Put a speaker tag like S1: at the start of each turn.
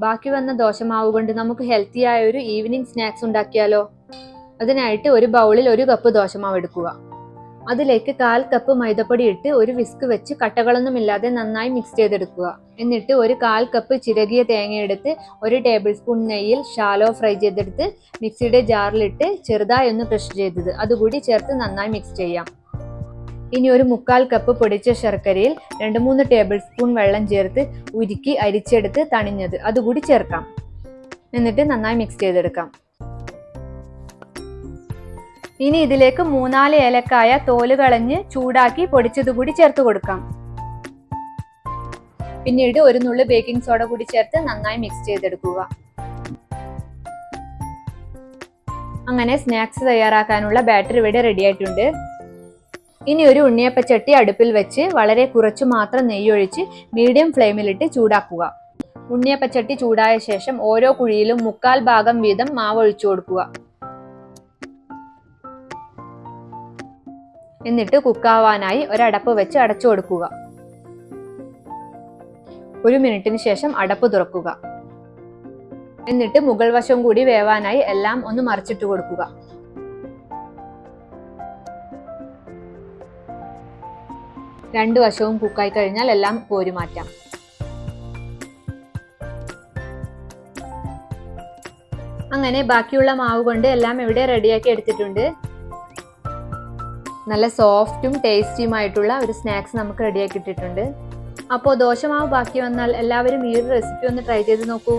S1: ബാക്കി വന്ന ദോശമാവ് കൊണ്ട് നമുക്ക് ഹെൽത്തി ആയ ഒരു ഈവനിങ് സ്നാക്സ് ഉണ്ടാക്കിയാലോ? അതിനായിട്ട് ഒരു ബൗളിൽ 1 കപ്പ് ദോശമാവ് എടുക്കുക. അതിലേക്ക് 1/4 കപ്പ് മൈദപ്പൊടി ഇട്ട് ഒരു വിസ്ക് വെച്ച് കട്ടകളൊന്നുമില്ലാതെ നന്നായി മിക്സ് ചെയ്തെടുക്കുക. എന്നിട്ട് ഒരു 1/4 കപ്പ് ചിരകിയ തേങ്ങ എടുത്ത് 1 ടേബിൾ സ്പൂൺ നെയ്യിൽ ഷാലോ ഫ്രൈ ചെയ്തെടുത്ത് മിക്സിയുടെ ജാറിലിട്ട് ചെറുതായി ഒന്ന് ക്രഷ് ചെയ്തത് അതുകൂടി ചേർത്ത് നന്നായി മിക്സ് ചെയ്യാം. ഇനി ഒരു 1/4 കപ്പ് പൊടിച്ച ശർക്കരയിൽ 2-3 ടേബിൾ സ്പൂൺ വെള്ളം ചേർത്ത് ഉരുക്കി അരിച്ചെടുത്ത് തണിഞ്ഞത് അതുകൂടി ചേർക്കാം. എന്നിട്ട് നന്നായി മിക്സ് ചെയ്തെടുക്കാം. ഇനി ഇതിലേക്ക് 3-4 ഏലക്കായ തോല് കളഞ്ഞ് ചൂടാക്കി പൊടിച്ചതുകൂടി ചേർത്ത് കൊടുക്കാം. പിന്നീട് ഒരു നുള്ളു ബേക്കിംഗ് സോഡ കൂടി ചേർത്ത് നന്നായി മിക്സ് ചെയ്തെടുക്കുക. അങ്ങനെ സ്നാക്സ് തയ്യാറാക്കാനുള്ള ബാറ്റർ ഇവിടെ റെഡി ആയിട്ടുണ്ട്. ഇനി ഒരു ഉണ്ണിയപ്പച്ചട്ടി അടുപ്പിൽ വെച്ച് വളരെ കുറച്ചു മാത്രം നെയ്യൊഴിച്ച് മീഡിയം ഫ്ലെയിമിലിട്ട് ചൂടാക്കുക. ഉണ്ണിയപ്പച്ചട്ടി ചൂടായ ശേഷം ഓരോ കുഴിയിലും 1/4 ഭാഗം വീതം മാവ് ഒഴിച്ചു കൊടുക്കുക. എന്നിട്ട് കുക്കാവാനായി ഒരടപ്പ് വെച്ച് അടച്ചു കൊടുക്കുക. 1 മിനിറ്റിന് ശേഷം അടപ്പ് തുറക്കുക. എന്നിട്ട് മുകൾ വശം കൂടി വേവാനായി എല്ലാം ഒന്ന് മറിച്ചിട്ട് കൊടുക്കുക. രണ്ട് വശവും കുക്കായി കഴിഞ്ഞാൽ എല്ലാം കോരി മാറ്റാം. അങ്ങനെ ബാക്കിയുള്ള മാവ് കൊണ്ട് എല്ലാം ഇവിടെ റെഡിയാക്കി എടുത്തിട്ടുണ്ട്. നല്ല സോഫ്റ്റും ടേസ്റ്റിയുമായിട്ടുള്ള ഒരു സ്നാക്സ് നമുക്ക് റെഡിയാക്കി ഇട്ടിട്ടുണ്ട്. അപ്പോൾ ദോശമാവ് ബാക്കി വന്നാൽ എല്ലാവരും ഈ ഒരു റെസിപ്പി ഒന്ന് ട്രൈ ചെയ്ത് നോക്കൂ.